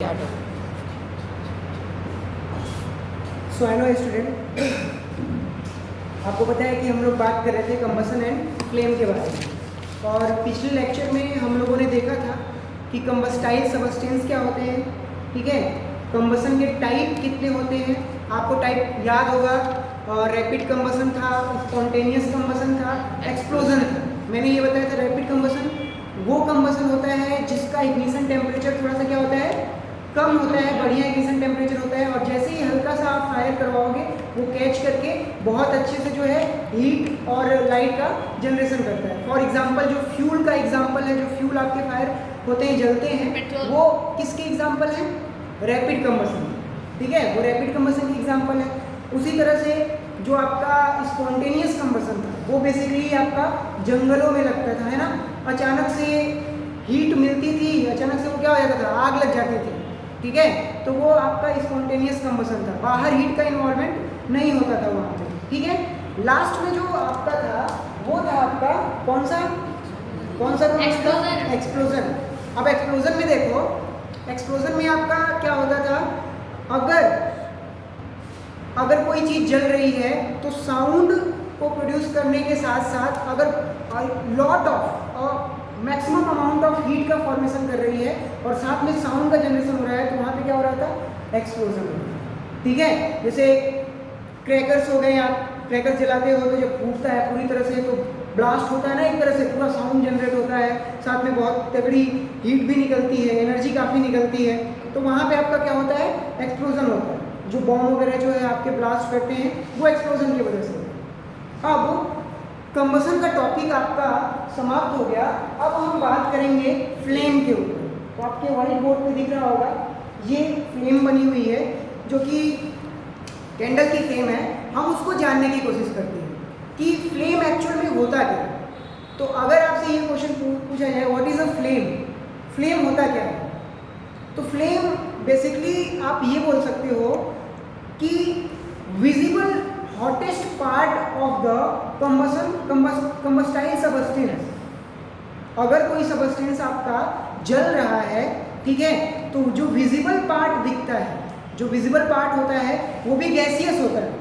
So hello student, आपको पता है कि हम लोग बात कर रहे थे कंबसन एंड फ्लेम के बारे में। और पिछले लेक्चर में हम लोगों ने देखा था कि कंबस्टाइल सबस्टेंस क्या होते हैं। ठीक है, कंबसन के टाइप कितने होते हैं, आपको टाइप याद होगा। और रैपिड कंबसन था, स्पॉन्टेनियस कंबसन था, एक्सप्लोजन था। मैंने ये बताया था रैपिड कंबसन वो कंबसन होता है जिसका इग्निशन टेम्परेचर थोड़ा सा क्या होता है, कम होता है, बढ़िया इग्निशन टेम्परेचर होता है। और जैसे ही हल्का सा आप फायर करवाओगे वो कैच करके बहुत अच्छे से जो है हीट और लाइट का जनरेशन करता है। फॉर एग्जांपल जो फ्यूल का एग्जांपल है, जो फ्यूल आपके फायर होते हैं, जलते हैं, वो किसके एग्जांपल है? Rapid combustion. ठीक है, वो रैपिड कंबसन की एग्जांपल है। उसी तरह से जो आपका स्पॉन्टेनियस कंबसन था वो बेसिकली आपका जंगलों में लगता था, है ना। अचानक से हीट मिलती थी, अचानक से वो क्या हो जाता था, आग लग जाती थी। ठीक है, तो वो आपका स्पॉन्टेनियस कंबसन था, बाहर हीट का इन्वॉल्वमेंट नहीं होता था वहाँ पे। ठीक है, लास्ट में जो आपका था वो था आपका कौन सा एक्सप्लोजन। अब एक्सप्लोजन में देखो, एक्सप्लोजन में आपका क्या होता था, अगर कोई चीज़ जल रही है तो साउंड को प्रोड्यूस करने के साथ साथ अगर lot of maximum amount of heat का फॉर्मेशन कर रही है और साथ में साउंड का जनरेशन हो रहा है, तो वहाँ पे क्या हो रहा था, एक्सप्लोजन हो रहा है। ठीक है, जैसे क्रैकर्स हो गए, आप क्रैकर्स जलाते हो तो जब फूटता है पूरी तरह से तो ब्लास्ट होता है ना, एक तरह से पूरा साउंड जनरेट होता है, साथ में बहुत तगड़ी हीट भी निकलती है, एनर्जी काफ़ी निकलती है। तो वहाँ पे आपका क्या होता है, एक्सप्लोजन होता है। जो बॉम्ब वगैरह जो है आपके ब्लास्ट करते हैं वो एक्सप्लोजन की वजह से होता है। अब कंबसन का टॉपिक आपका समाप्त हो गया। अब हम बात करेंगे फ्लेम के ऊपर। तो आपके व्हाइट बोर्ड पे दिख रहा होगा ये फ्लेम बनी हुई है, जो कि कैंडल की फ्लेम है। हम उसको जानने की कोशिश करते हैं कि फ्लेम एक्चुअल में होता क्या है। तो अगर आपसे ये क्वेश्चन पूछा जाए what is a flame, flame होता क्या है, तो फ्लेम बेसिकली आप ये बोल सकते हो कि visible hottest part of the combustible substance. अगर कोई सबस्टेंस आपका जल रहा है, ठीक है, तो जो विजिबल पार्ट दिखता है, जो विजिबल पार्ट होता है वो भी गैसियस होता है,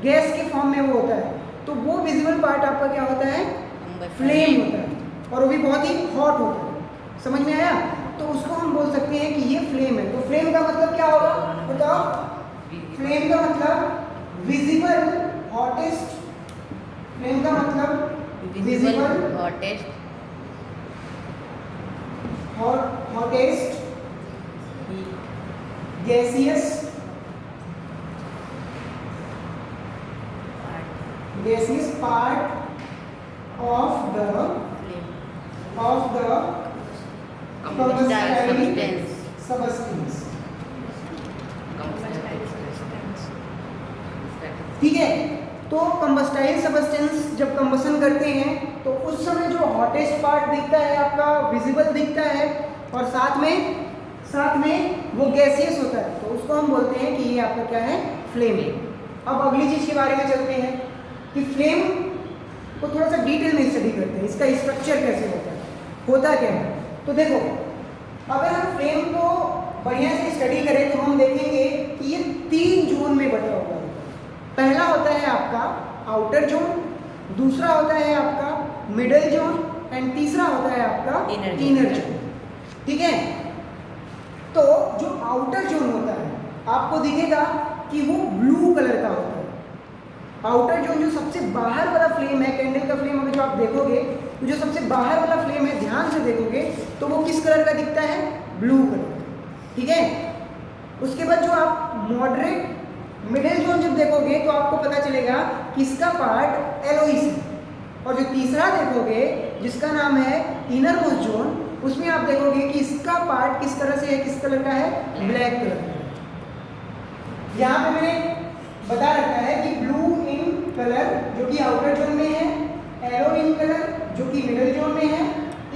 गैस के फॉर्म में वो होता है। तो वो विजिबल पार्ट आपका क्या होता है, फ्लेम होता है, और वो भी बहुत ही हॉट होता है। समझ में आया? तो उसको हम बोल सकते हैं कि ये फ्लेम है। तो फ्लेम का मतलब क्या होगा बताओ? फ्लेम का मतलब विजिबल हॉटेस्ट, फ्लेम का मतलब visible hottest gaseous part of the substance. ठीक है, तो कंबस्टाइल सबस्टेंस जब कंबसन करते हैं तो उस समय जो हॉटेस्ट पार्ट दिखता है आपका विजिबल दिखता है, और साथ में वो गैसियस होता है, तो उसको हम बोलते हैं कि ये आपका क्या है, फ्लेम है। अब अगली चीज के बारे में चलते हैं कि फ्लेम को थोड़ा सा डिटेल में स्टडी करते हैं, इसका स्ट्रक्चर कैसे होता क्या है। तो देखो, अगर हम फ्लेम को बढ़िया से स्टडी करें तो हम देखेंगे कि ये 3 जोन में बटा हुआ है। पहला होता है आपका आउटर जोन, दूसरा होता है आपका मिडल जोन, एंड तीसरा होता है आपका इनर जोन। ठीक है, तो जो आउटर जोन होता है आपको दिखेगा कि वो ब्लू कलर का होता है। आउटर जोन जो सबसे बाहर वाला फ्लेम है, कैंडल का फ्लेम अगर जो आप देखोगे तो जो सबसे बाहर वाला फ्लेम है, ध्यान से देखोगे तो वो किस कलर का दिखता है, ब्लू कलर। ठीक है, उसके बाद जो आप मॉडरेट मिडिल जोन जब देखोगे तो आपको पता चलेगा कि इसका पार्ट एलोइस है, और जो तीसरा देखोगे जिसका नाम है इनर मोस्ट जोन, उसमें आप देखोगे कि इसका पार्ट किस तरह से है, किस कलर का है, ब्लैक कलर का। यहाँ पे मैंने बता रखा है कि ब्लू इन कलर जो कि आउटर जोन में है, येलो इन कलर जो कि मिडिल जोन में है,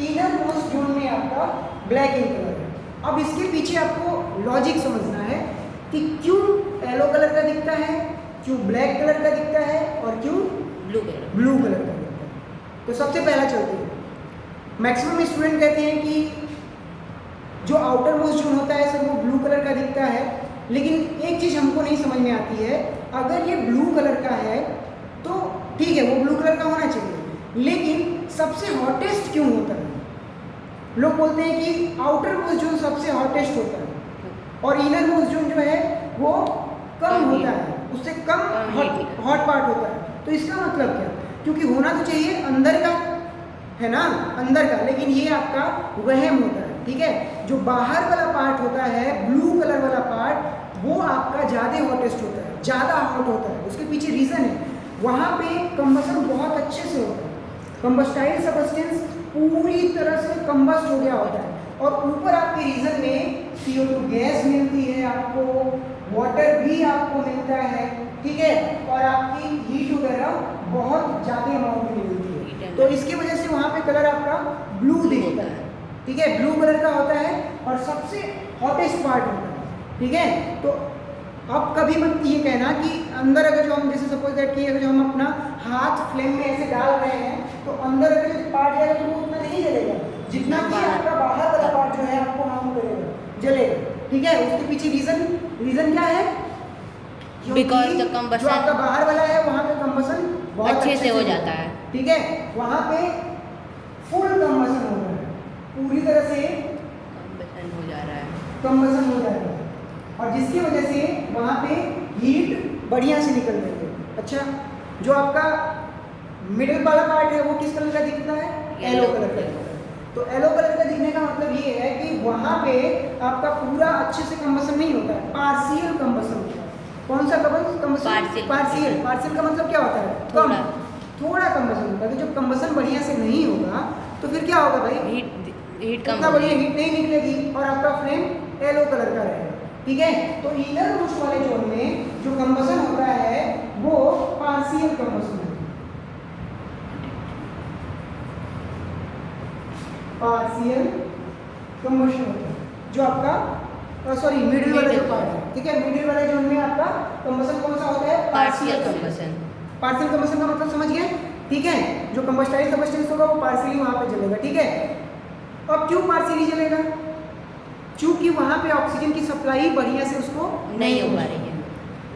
इनर मोस्ट जोन में आपका ब्लैक इन कलर है। अब इसके पीछे आपको लॉजिक समझना है कि क्यों येलो कलर का दिखता है, क्यों ब्लैक कलर का दिखता है, और क्यों ब्लू कलर का दिखता है। तो सबसे पहला चलते हैं, मैक्सिमम स्टूडेंट कहते हैं कि जो जो आउटर मोस्ट जोन होता है सर वो ब्लू कलर का दिखता है, लेकिन एक चीज़ हमको नहीं समझ में आती है, अगर ये ब्लू कलर का है तो ठीक है वो ब्लू कलर का होना चाहिए, लेकिन सबसे हॉटेस्ट क्यों होता है? लोग बोलते हैं कि आउटर मोस्ट जोन सबसे हॉटेस्ट होता है और इनर मोस्ट जोन जो है वो कम होता है, उससे कम हॉट पार्ट होता है। तो इसका मतलब क्या? क्योंकि होना तो चाहिए अंदर का, है ना, अंदर का, लेकिन ये आपका वहम होता है, ठीक है। जो बाहर वाला पार्ट होता है ब्लू कलर वाला पार्ट वो आपका ज़्यादा हॉटेस्ट होता है, ज़्यादा हॉट होता है। उसके पीछे रीज़न है, वहाँ पे कंबसन बहुत अच्छे से होता है, कंबस्टाइल सबस्टेंस पूरी तरह से कंबस्ट हो गया होता है और ऊपर आपके रीजन में CO2 गैस मिलती है, आपको वाटर भी आपको मिलता है, ठीक है, और आपकी हीट वगैरह बहुत ज़्यादा अमाउंट में मिलती है, तो इसकी वजह से वहाँ पे कलर आपका ब्लू दिखता है, ठीक है, ब्लू कलर का होता है और सबसे हॉटेस्ट पार्ट होता है, ठीक है। तो अब कभी मत ये कहना कि अंदर अगर जो हम जैसे सपोज दैट कि अगर जो हम अपना हाथ फ्लेम में ऐसे डाल रहे हैं तो अंदर अगर जो पार्ट जाएगा तो वो उतना नहीं जलेगा जितना कि आपका बाहर वाला पार्ट जो है आपको हार्म करेगा, जलेगा, ठीक है। उसके पीछे रीजन क्या है? बिकॉज द कंबसन जो आपका बाहर वाला है वहाँ पे कंबसन बहुत अच्छे से हो जाता है, ठीक है, वहाँ पे फुल कंबसन हो रहा है, पूरी तरह से कंबसन हो जा रहा है, कंबसन हो जा रहा है और जिसकी वजह से वहाँ पे हीट बढ़िया से निकल रही है। अच्छा, जो आपका मिडिल वाला पार्ट है वो किस कलर का दिखता है? येलो कलर का दिखता है। तो येलो कलर का दिखने का मतलब ये है कि वहाँ पे आपका पूरा अच्छे से कंबसन नहीं होता है, पार्शियल कंबसन होता है। कौन सा कंबसन? पार्शियल का मतलब क्या होता है? थोड़ा कंबसन होता है। तो जब कंबसन बढ़िया से नहीं होगा तो फिर क्या होगा भाई? हीट उतना बढ़िया हीट नहीं निकलेगी और आपका फ्लेम येलो कलर का रहेगा, ठीक है। तो इनर मोस्ट वाले जोन में जो कंबसन होता है वो पार्शियल कंबसन है, पार्शियल कंबशन होता है जो आपका सॉरी मिडिल वाला जो पार्ट है, ठीक है, मिडिल वाले जोन में आपका कंबसन कौन सा होता है? Partial combustion. पार्शियल कंबसन का मतलब समझ गए, ठीक है। जो कंबस्टाइल सबस्टेंस होगा वो पार्शियली वहाँ पे जलेगा, ठीक है। अब क्यों पार्शियली जलेगा? क्योंकि वहाँ पे ऑक्सीजन की सप्लाई बढ़िया से उसको नहीं हो पा रही है,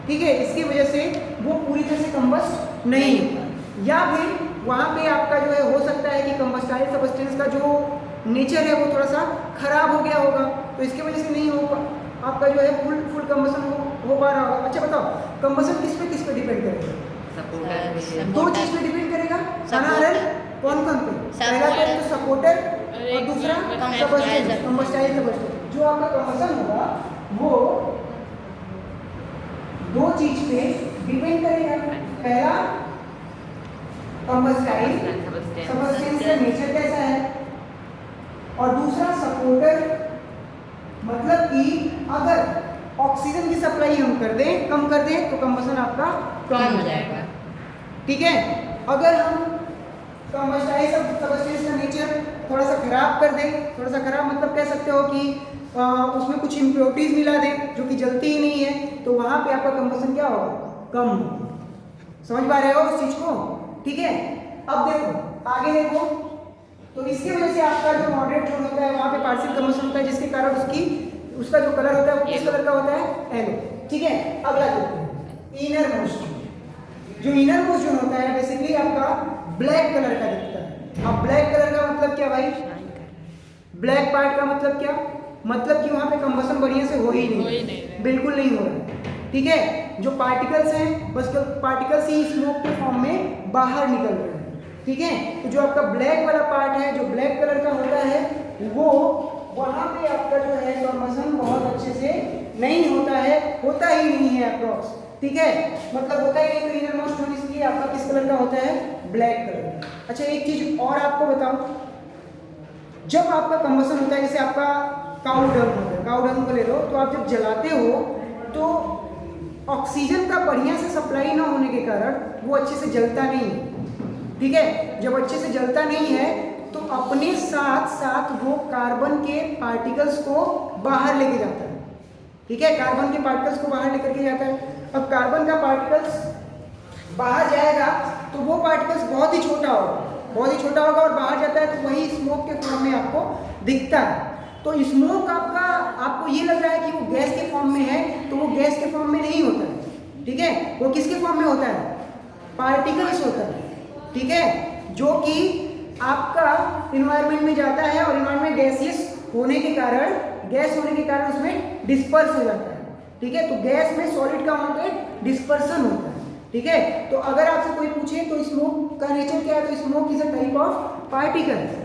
ठीक है, इसकी वजह से वो पूरी तरह से कंबस्ट नहीं होता, या फिर वहाँ पे आपका जो है हो सकता है कि कंबस्टाइल सबस्टेंस का जो नेचर है वो थोड़ा सा खराब हो गया होगा, तो इसकी वजह से नहीं होगा आपका जो है फुल कंबसन हो पा रहा होगा। अच्छा बताओ, कंबसन किस पे डिपेंड करेगा? दो चीज पे डिपेंड करेगा, कौन पे? पहला तो सपोर्टर और दूसरा सबस्टेंस, कंबस्टाइल सबस्टेंस। जो आपका कंबसन होगा वो दो चीज पे डिपेंड करेगा, पहला कंबस्टाइल सबस्टेंस का नेचर कैसा है और दूसरा सपोर्टर, मतलब कि अगर ऑक्सीजन की सप्लाई हम कम कर दें तो कंबसन आपका कम हो जाएगा, ठीक है। अगर हम कंबस्टाइल सबस्टेंस का नेचर थोड़ा सा खराब कर दें, थोड़ा सा खराब मतलब कह सकते हो कि उसमें कुछ इम्प्योरिटीज मिला दें जो कि जलती ही नहीं है, तो वहाँ पे आपका कंबसन क्या होगा? कम होगा। समझ पा रहे हो उस चीज को, ठीक है। अब देखो आगे देखो, तो इसकी वजह से आपका जो मॉडरेट जोन होता है वहाँ पे पार्शियल कंबसन होता है, जिसके कारण उसका जो कलर होता है वो किस कलर का होता है? येलो, ठीक है। अगला देखते हैं इनर मोस्ट जोन। जो इनर मोस्ट जोन होता है बेसिकली आपका ब्लैक कलर का दिखता है। अब ब्लैक कलर का मतलब क्या भाई? ब्लैक पार्ट का मतलब क्या? मतलब कि वहाँ पे कंबसन बढ़िया से हो ही नहीं, बिल्कुल नहीं हो रहा है, ठीक है। जो पार्टिकल्स हैं बस पार्टिकल्स ही स्मोक के फॉर्म में बाहर निकल रहे हैं, ठीक है। तो जो आपका ब्लैक वाला पार्ट है, जो ब्लैक कलर का होता है, वो वहाँ पे आपका जो है कंबसन बहुत अच्छे से नहीं होता है, होता ही नहीं है अप्रॉक्स, ठीक है। मतलब होता ही नहीं, तो इनर मोस्ट जोन इसलिए आपका किस कलर का होता है? Black colour. अच्छा एक चीज और आपको बताऊं, जब आपका कंबसन होता है, जैसे आपका काऊ डंग होता है, काऊ डंग को ले लो, तो आप जब जलाते हो तो ऑक्सीजन का बढ़िया से सप्लाई ना होने के कारण वो अच्छे से जलता नहीं है, ठीक है। जब अच्छे से जलता नहीं है तो अपने साथ साथ वो कार्बन के पार्टिकल्स को बाहर लेके जाता है, ठीक है, कार्बन के पार्टिकल्स को बाहर लेकर के जाता है। अब कार्बन का पार्टिकल्स बाहर जाएगा तो वो पार्टिकल्स बहुत ही छोटा होगा और बाहर जाता है तो वही स्मोक के फॉर्म में आपको दिखता है। तो तो स्मोक आपका, आपको ये लग रहा है कि वो गैस के फॉर्म में है, तो वो गैस के फॉर्म में नहीं होता है, ठीक है। वो किसके फॉर्म में होता है? पार्टिकल्स होता है, ठीक है, जो कि आपका इन्वायरमेंट में जाता है और इन्वायरमेंट गैसियस होने के कारण, गैस होने के कारण उसमें डिस्पर्स हो जाता है, ठीक है। तो गैस में सॉलिड का वहाँ पे डिस्पर्सन होता है, ठीक है। तो अगर आपसे कोई पूछे तो स्मोक का नेचर क्या है, तो smoke is a type of particles,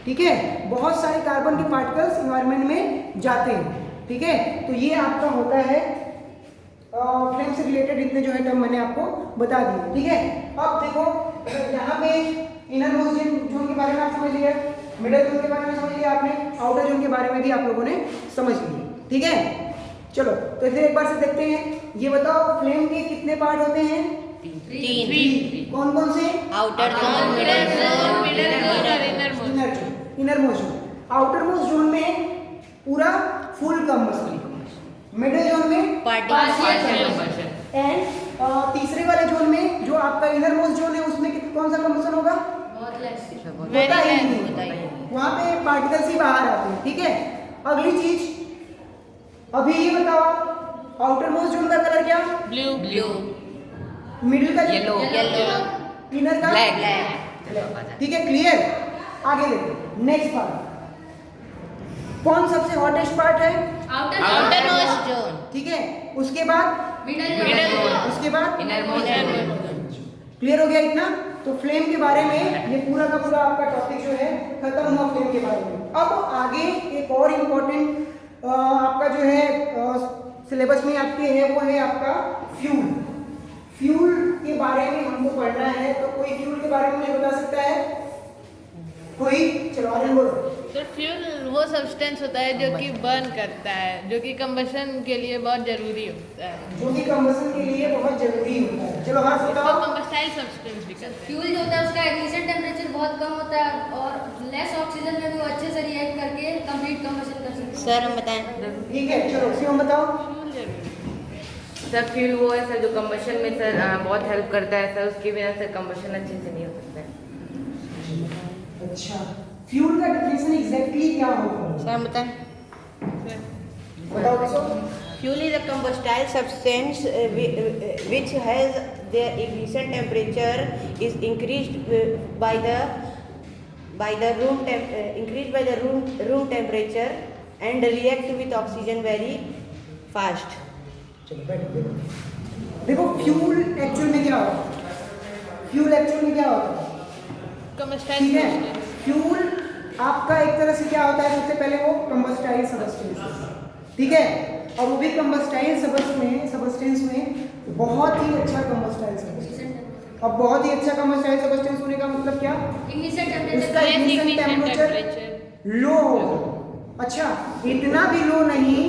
ठीक है। बहुत सारे कार्बन के पार्टिकल्स इन्वायरमेंट में जाते हैं, ठीक है। तो ये आपका होता है फ्लेम से रिलेटेड इतने जो है टर्म मैंने आपको बता दिए, ठीक है। अब देखो यहाँ पे इनर मोस्ट जोन के बारे में आप समझ लिए, मिडल जोन के बारे में समझ लिया आपने, आउटर जोन के बारे में भी आप लोगों ने समझ लिया, ठीक है। चलो तो फिर एक बार से देखते हैं, ये बताओ फ्लेम के कितने पार्ट होते हैं? 3। कौन कौन से? Outer zone, middle zone, inner most zone. Outer most zone में पूरा फुल कंबशन, मिडिल जोन में पार्शियल कंबशन, एंड तीसरे वाले जोन में जो आपका इनर मोस्ट जोन है उसमें कौन सा कंबशन होगा? बहुत लेस, होता ही नहीं, वहां पे पार्टिकल्स ही बाहर आते हैं, ठीक है। अगली चीज अभी ये बताओ, आउटर मोस्ट जोन का कलर क्या? ब्लू, मिडिल का येलो, इनर का ब्लैक, ठीक है, क्लियर। आगे देखो नेक्स्ट पार्ट, कौन सबसे हॉटेस्ट पार्ट है? आउटर मोस्ट जोन, ठीक है। उसके बाद मिडल, उसके बाद इनर मोस्ट, क्लियर हो गया इतना? तो फ्लेम के बारे में ये पूरा का पूरा आपका टॉपिक जो है खत्म हुआ फ्लेम के बारे में। अब आगे एक और इम्पोर्टेंट आपका जो है सिलेबस में आपके है, वो है आपका फ्यूल। फ्यूल के बारे में हमको पढ़ना है, तो कोई फ्यूल के बारे में मुझे बता सकता है? कोई? चलो आर्यन बोलो। तो फ्यूल वो सब्सटेंस होता है जो कि बर्न करता है, जो कि कंबशन के लिए बहुत जरूरी होता है, जो कि कंबशन के लिए बहुत जरूरी होता है। चलो हाँ इसको बताओ। कंबस्टाइल सब्सटेंस भी कहते हैं। फ्यूल जो होता है उसका इग्निशन टेम्परेचर बहुत कम होता है और लेस ऑक्सीजन में भी वो अच्छे से रिएक्ट करके कंप्लीट कंबशन कर सकते हैं। सर हम बताएं। ठीक है, चलो शिवम बताओ। फ्यूल जरूरी सर फ्यूल वो है सर जो कंबशन में सर बहुत हेल्प करता है सर, उसके बिना सर कंबशन अच्छे से नहीं हो सकता है। अच्छा, फ्यूल का डेफिनेशन एग्जैक्टली क्या होगा? सर हम बताएं। बताओ किसको? Fuel is a combustible substance which has their ignition temperature is increased by the room temperature and react with oxygen very fast. चलो बैठो देखो। देखो फ्यूल एक्चुअल में क्या होता है? फ्यूल एक्चुअल में क्या होता है? कंबस्टाइल ठीक है, सब्सटेंस। फ्यूल आपका एक तरह से क्या होता है? सबसे पहले वो कंबस्टाइल सब्सटेंस, ठीक है। और वो भी कंबस्टाइल सब्सटेंस में बहुत ही अच्छा कंबस्टाइल सब्सटेंस। अब बहुत ही अच्छा कंबस्टाइल सब्सटेंस होने का मतलब क्या? इग्निशन उसका टेम्परेचर ignition टेम्परेचर लो होगा। अच्छा, इतना भी लो नहीं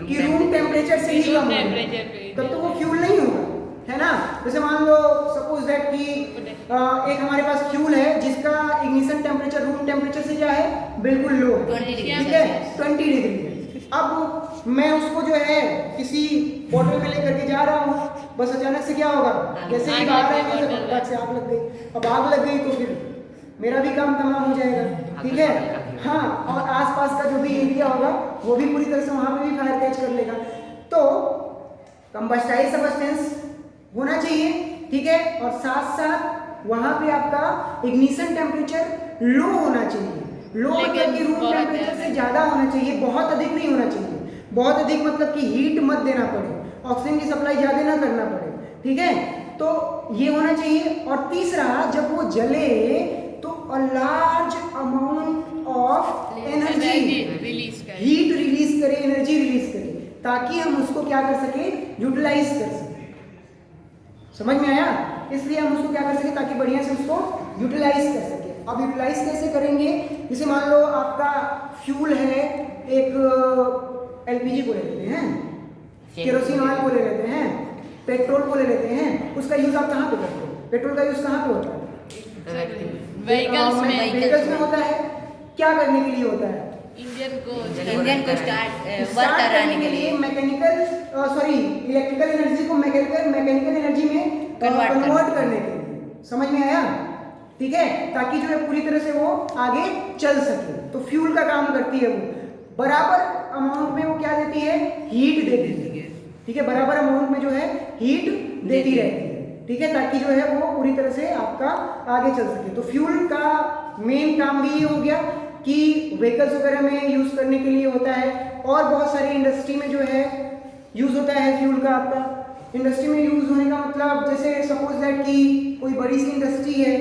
कि रूम टेम्परेचर से ही कम हो, टेम्परेचर पे तब तो वो फ्यूल नहीं होगा, है ना। जैसे मान लो सपोज दैट कि एक हमारे पास फ्यूल है जिसका इग्निशन टेम्परेचर रूम टेम्परेचर से क्या है? बिल्कुल लो है, 20 डिग्री ठीक है, 20 डिग्री है। अब मैं उसको जो है किसी बोतल में लेकर के जा रहा हूँ, बस अचानक से क्या होगा? जैसे ही बाहर आएंगे तो फटाक से आग लग गई। अब आग लग गई तो फिर मेरा भी काम तमाम हो जाएगा, ठीक है। हाँ, और आसपास का जो भी एरिया होगा वो भी पूरी तरह से वहाँ पे भी फायर कैच कर लेगा। तो कंबस्टाइल सब्सटेंस होना चाहिए, ठीक है, और साथ साथ वहाँ पे आपका इग्निशन टेम्परेचर लो होना चाहिए। लो मतलब कि रूम टेम्परेचर से ज़्यादा होना चाहिए, बहुत अधिक नहीं होना चाहिए। बहुत अधिक मतलब कि हीट मत देना पड़े, ऑक्सीजन की सप्लाई ज़्यादा ना करना पड़े, ठीक है। तो ये होना चाहिए। और तीसरा, जब वो जले तो a large amount of energy release कर हीट रिलीज करे, एनर्जी रिलीज करे, ताकि हम उसको क्या कर सके? यूटिलाइज कर सके। समझ में आया? इसलिए हम उसको क्या कर सके? ताकि बढ़िया से उसको यूटिलाइज कर सके। अब यूटिलाइज कैसे करेंगे? जैसे मान लो आपका फ्यूल है, एक एलपीजी को ले लेते हैं, केरोसिन ऑयल को ले लेते हैं, पेट्रोल को ले लेते हैं। उसका यूज आप कहाँ पे करते हो? पेट्रोल का यूज कहाँ पे होता है? व्हीकल्स में होता है। क्या करने के लिए होता है? इंजन को स्टार्ट स्टार्ट करने के लिए मैकेनिकल इलेक्ट्रिकल एनर्जी को मैकेनिकल एनर्जी में कन्वर्ट करने के लिए। समझ में आया? ठीक है, ताकि जो है पूरी तरह से वो आगे चल सके। तो फ्यूल का काम करती है वो। बराबर अमाउंट में वो क्या देती है, हीट देती है। ठीक है, बराबर अमाउंट में जो है हीट देती रहती है। ठीक है, ताकि जो है वो पूरी तरह से आपका आगे चल सके। तो फ्यूल का मेन काम भी ये हो गया कि व्हीकल्स वगैरह में यूज करने के लिए होता है, और बहुत सारी इंडस्ट्री में जो है यूज होता है फ्यूल का। आपका इंडस्ट्री में यूज होने का मतलब, जैसे सपोज दैट कि कोई बड़ी सी इंडस्ट्री है,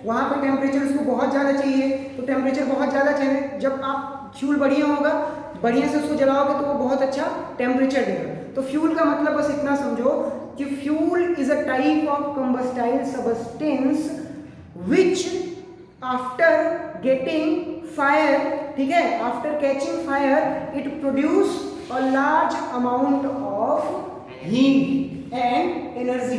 वहाँ पे टेम्परेचर उसको बहुत ज़्यादा चाहिए, तो टेम्परेचर बहुत ज़्यादा चाहिए। जब आप फ्यूल बढ़िया होगा, बढ़िया से उसको जलाओगे तो वो बहुत अच्छा टेम्परेचर देगा। तो फ्यूल का मतलब बस इतना समझो कि fuel is a type of combustible substance which after getting fire, ठीक है, after catching fire it produce a large amount of heat and energy.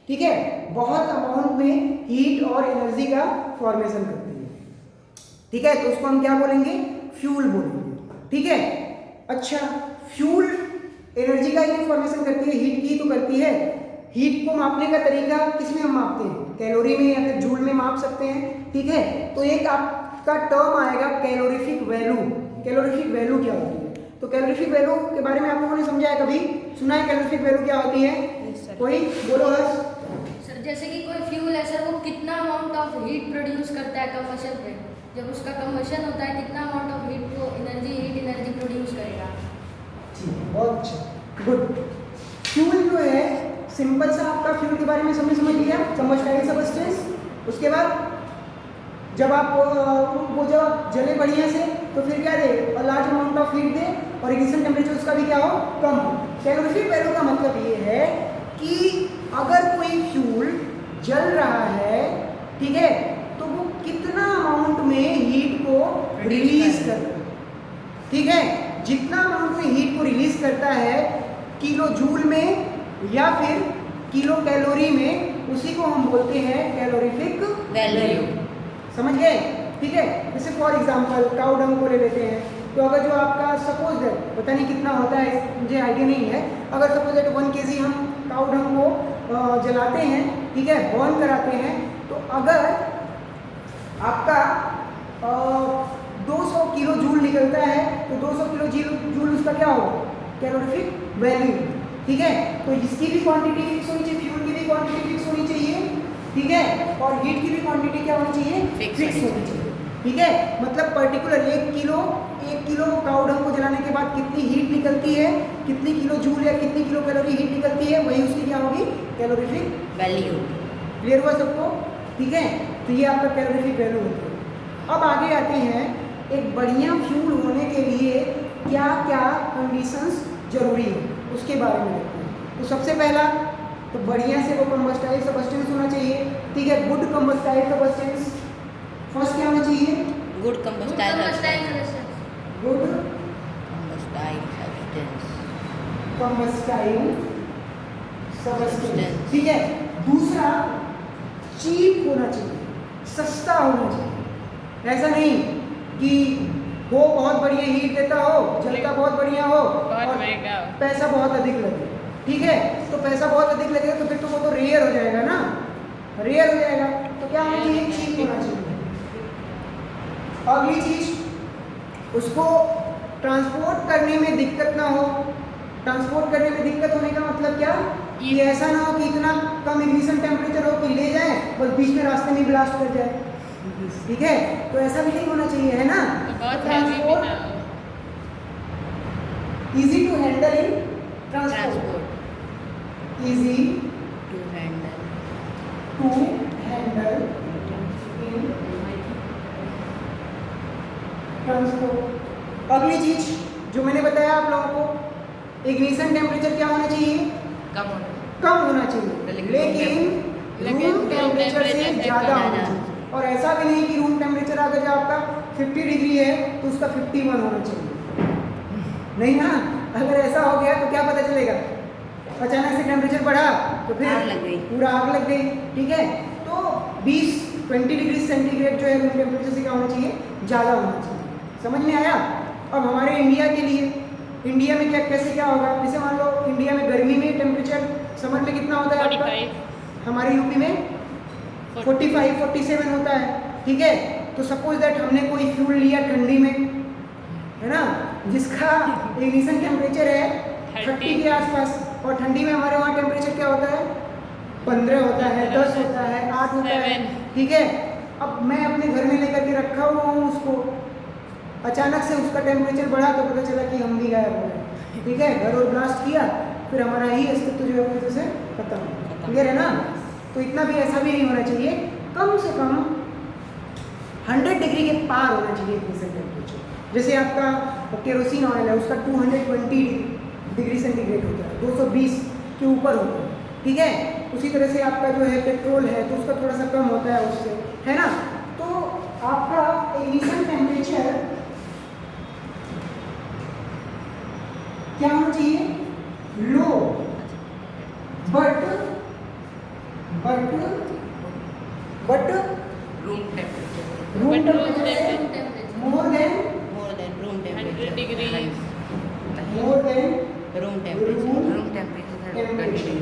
ठीक है, बहुत अमाउंट में हीट और एनर्जी का फॉर्मेशन करती है। ठीक है, तो उसको हम क्या बोलेंगे, फ्यूल बोलेंगे। ठीक है, अच्छा, फ्यूल एनर्जी का ही फॉर्मेशन करती है, हीट की तो करती है। हीट को मापने का तरीका किसमें हम मापते हैं, कैलोरी में या फिर जूल में माप सकते हैं। ठीक है, तो एक आपका टर्म आएगा कैलोरीफिक वैल्यू। कैलोरीफिक वैल्यू क्या होती है, तो कैलोरीफिक वैल्यू के बारे में आप लोगों ने समझा है, कभी सुना है कैलोरीफिक वैल्यू क्या होती है? कोई बोलो हर्ष। सर जैसे कि कोई फ्यूल है सर, वो कितना अमाउंट ऑफ हीट प्रोड्यूस करता है कंबशन पे, जब उसका कंबशन होता है कितना अमाउंट ऑफ हीट को हीट एनर्जी प्रोड्यूस करेगा। बहुत अच्छा, गुड। फ्यूल जो है, सिंपल सा आपका फ्यूल के बारे में समझ लिया, कंबस्टाइल सबस्टेंस। उसके बाद जब आप वो जब जले बढ़िया से, तो फिर क्या दे, लार्ज अमाउंट ऑफ हीट दे, और इग्निशन टेम्परेचर उसका भी क्या हो, कम हो। कैलोरीफिक वैल्यू का मतलब ये है कि अगर कोई फ्यूल जल रहा है, ठीक है, तो वो कितना अमाउंट में हीट को रिलीज करता है। ठीक है, जितना अमाउंट में हीट को रिलीज करता है किलो जूल में या फिर किलो कैलोरी में, उसी को हम बोलते हैं कैलोरीफिक वैल्यू। समझ गए? ठीक है, जैसे फॉर एग्जांपल काऊ डंग को ले लेते हैं, तो अगर जो आपका सपोज दैट, पता नहीं कितना होता है, मुझे आइडिया नहीं है, अगर सपोज दैट 1 kg हम काऊ डंग को जलाते हैं, ठीक है, बर्न कराते हैं, तो अगर आपका 200 किलो जूल निकलता है, तो 200 किलो जूल उसका क्या होगा, कैलोरीफिक वैल्यू। ठीक है, तो इसकी भी क्वांटिटी फिक्स होनी चाहिए, फ्यूल की भी क्वांटिटी फिक्स होनी चाहिए। ठीक है, और हीट की भी क्वांटिटी क्या होनी चाहिए, फिक्स होनी चाहिए। ठीक है, मतलब पर्टिकुलर 1 किलो काऊ डंग को जलाने के बाद कितनी हीट निकलती है, कितनी किलो जूल या कितनी किलो कैलोरी हीट निकलती है, वही उसकी क्या होगी, कैलोरीफिक वैल्यू। क्लियर हुआ सबको? ठीक है, तो ये आपका कैलोरीफिक वैल्यू होती है। अब आगे आते हैं, एक बढ़िया फ्यूल होने के लिए क्या क्या कंडीशंस जरूरी है, उसके बारे में देखते हैं। तो सबसे पहला, तो बढ़िया से वो कंबस्टाइल सबस्टेंस होना चाहिए। ठीक है, गुड कंबस्टाइल सबस्टेंस। फर्स्ट क्या होना चाहिए, good combustible substance. Good combustible substance. Combustible substance. ठीक है, दूसरा चीप होना चाहिए, सस्ता होना चाहिए। ऐसा नहीं कि वो बहुत बढ़िया हीट देता हो, जलता बहुत बढ़िया हो, और पैसा बहुत अधिक लगे। ठीक है, तो पैसा बहुत अधिक लगेगा तो फिर तो वो तो रेयर हो जाएगा ना, रेयर हो जाएगा। तो क्या होना चाहिए, चीप होना चाहिए। अगली चीज, उसको ट्रांसपोर्ट करने में दिक्कत ना हो। ट्रांसपोर्ट करने में दिक्कत होने का मतलब क्या, कि ऐसा ना हो कि इतना कम इग्निशन टेम्परेचर हो कि ले जाए, बस बीच में रास्ते में ब्लास्ट कर जाए। ठीक है, तो ऐसा भी नहीं होना चाहिए, है ना। Transport easy to handle in transport, easy to handle in transport. अगली चीज जो मैंने बताया आप लोगों को, इग्निशन टेम्परेचर क्या होना चाहिए, कम होना चाहिए, लेकिन रूम टेम्परेचर से ज़्यादा होना चाहिए। और ऐसा भी नहीं कि रूम टेम्परेचर अगर जो आपका 50 डिग्री है तो उसका 51 होना चाहिए, नहीं ना। अगर ऐसा हो गया तो क्या पता चलेगा, अचानक से टेम्परेचर बढ़ा तो फिर आग लग गई, पूरा आग लग गई। ठीक है, तो 20 डिग्री सेंटीग्रेड जो है रूम टेम्परेचर से क्या होना चाहिए, ज़्यादा होना चाहिए। समझ में आया? अब हमारे इंडिया के लिए, इंडिया में क्या कैसे क्या होगा, जैसे मान लो इंडिया में गर्मी में टेम्परेचर समर में कितना होता है आपका, हमारे यूपी में 45-47 होता है। ठीक है, तो सपोज दैट हमने कोई फ्यूल लिया ठंडी में, है ना, जिसका इग्निशन टेम्परेचर है 30 के आसपास, और ठंडी में हमारे वहाँ टेम्परेचर क्या होता है, 15 होता है, 10 होता है, 8 होता है, ठीक है। अब मैं अपने घर में लेकर के रखा हुआ हूँ उसको, अचानक से उसका टेम्परेचर बढ़ा तो पता चला कि हम भी गायब हो गए, ठीक है। घर और ब्लास्ट किया, फिर हमारा ही अस्तित्व जो है वो से खत्म, क्लियर है ना। तो इतना भी ऐसा भी नहीं होना चाहिए, कम से कम 100 डिग्री के पार होना चाहिए इग्निशन टेम्परेचर। जैसे आपका केरोसिन ऑयल है, उसका 220 डिग्री सेंटीग्रेड होता है, 220 के ऊपर होता है, ठीक है। उसी तरह से आपका जो है पेट्रोल है तो उसका थोड़ा सा कम होता है उससे, है ना। तो आपका इग्निशन टेम्परेचर क्या होना चाहिए, low, but room temperature room But room temperature more than room 100 temperature degree more than room temperature room temperature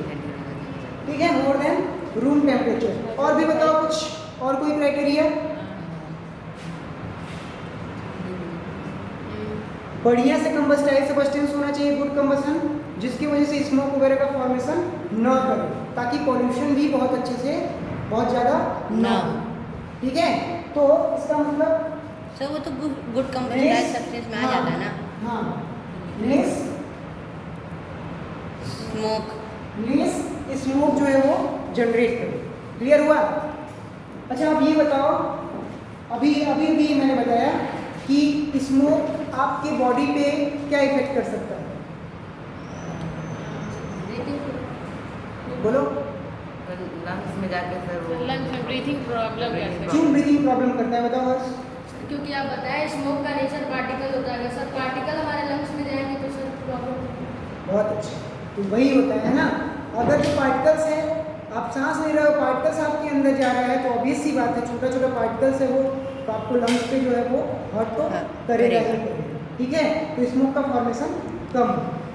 ठीक है, मोर देन रूम टेम्परेचर। और भी बताओ कुछ, और कोई क्राइटेरिया। बढ़िया से कंबस्टाइल सब्सटेंस होना चाहिए, गुड कंबसन, जिसकी वजह से स्मोक वगैरह का फॉर्मेशन न करे, ताकि पॉल्यूशन भी बहुत अच्छे से बहुत ज़्यादा ना हो, ठीक है। तो इसका मतलब सर वो तो गुड कंबस्टाइल सब्सटेंस में आ जाता है ना, हाँ, लेस स्मोक जो है वो जनरेट करे, क्लियर हुआ। अच्छा अब ये बताओ, अभी भी मैंने बताया कि स्मोक आपके बॉडी पे क्या इफेक्ट कर सकता है, बोलो। लंग्स में जाके सर वो लंग्स में ब्रीथिंग प्रॉब्लम कर सकते क्यों ब्रीथिंग प्रॉब्लम करता है, बताओ हर्ष। क्योंकि आप बताएं स्मोक का नेचर पार्टिकल होता है, सर पार्टिकल हमारे लंग्स में जाएंगे तो सर प्रॉब्लम। बहुत अच्छा, तो वही होता है ना, अगर जो पार्टिकल्स है, आप सांस ले रहे हो, पार्टिकल्स आपके अंदर जा रहा है, तो ऑब्वियस सी बात है, छोटा छोटा पार्टिकल्स है वो, तो आपको लंग्स पे जो है वो हर्ट तो करेगा ही करेगा, ठीक है। तो स्मोक का फॉर्मेशन कम।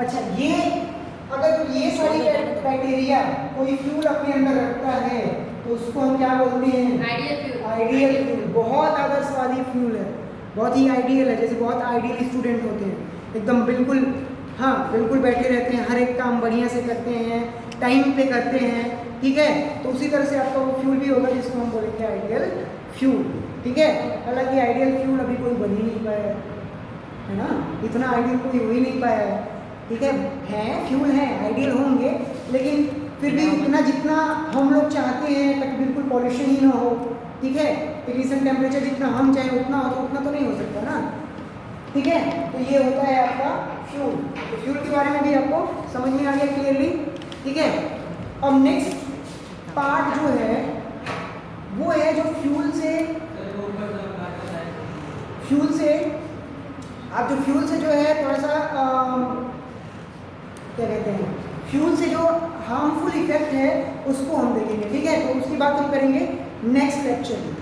अच्छा ये अगर ये सारी क्राइटेरिया कोई फ्यूल अपने अंदर रखता है तो उसको हम क्या बोलते हैं, आइडियल फ्यूल। बहुत आदर्शवादी फ्यूल है, बहुत ही आइडियल है, जैसे बहुत आइडियल स्टूडेंट होते हैं, एकदम बिल्कुल, हाँ बिल्कुल बैठे रहते हैं, हर एक काम बढ़िया से करते हैं, टाइम पे करते हैं, ठीक है। तो उसी तरह से आपका वो फ्यूल भी होगा जिसको हम बोलेंगे आइडियल फ्यूल, ठीक है। हालांकि आइडियल फ्यूल अभी कोई बन ही नहीं पाया है ना, इतना आइडियल कोई हो ही नहीं पाया है, ठीक है फ्यूल है, आइडियल होंगे, लेकिन फिर भी इतना जितना हम लोग चाहते हैं ताकि बिल्कुल पॉल्यूशन ही ना हो, ठीक है। इग्निशन टेम्परेचर जितना हम चाहें उतना हो तो उतना तो नहीं हो सकता ना, ठीक है। तो ये होता है आपका फ्यूल। तो फ्यूल के बारे में भी आपको समझ में आ गया क्लियरली, ठीक है। अब नेक्स्ट पार्ट जो है वो है जो फ्यूल से आप जो फ्यूल से जो है थोड़ा सा क्या कहते हैं, फ्यूल से जो हार्मफुल इफेक्ट है उसको हम देखेंगे, ठीक है। तो उसकी बात हम करेंगे नेक्स्ट लेक्चर में।